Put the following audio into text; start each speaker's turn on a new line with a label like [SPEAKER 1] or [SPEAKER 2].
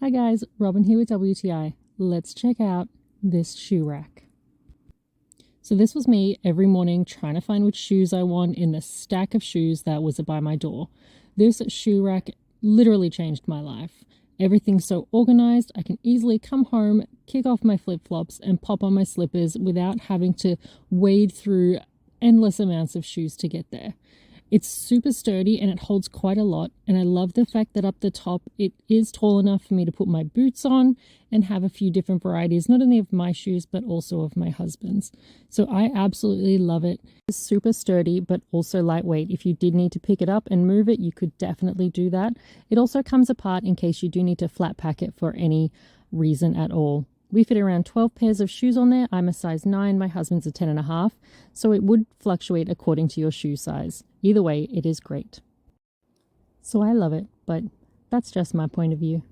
[SPEAKER 1] Hi guys, Robin here with WTI. Let's check out this shoe rack. So this was me every morning trying to find which shoes I want in the stack of shoes that was by my door. This shoe rack literally changed my life. Everything's so organized, I can easily come home, kick off my flip-flops and pop on my slippers without having to wade through endless amounts of shoes to get there. It's super sturdy and it holds quite a lot, and I love the fact that up the top it is tall enough for me to put my boots on and have a few different varieties, not only of my shoes but also of my husband's. So I absolutely love it. It's super sturdy but also lightweight. If you did need to pick it up and move it, you could definitely do that. It also comes apart in case you do need to flat pack it for any reason at all. We fit around 12 pairs of shoes on there. I'm a size 9, my husband's a 10.5, so it would fluctuate according to your shoe size. Either way, it is great. So I love it, but that's just my point of view.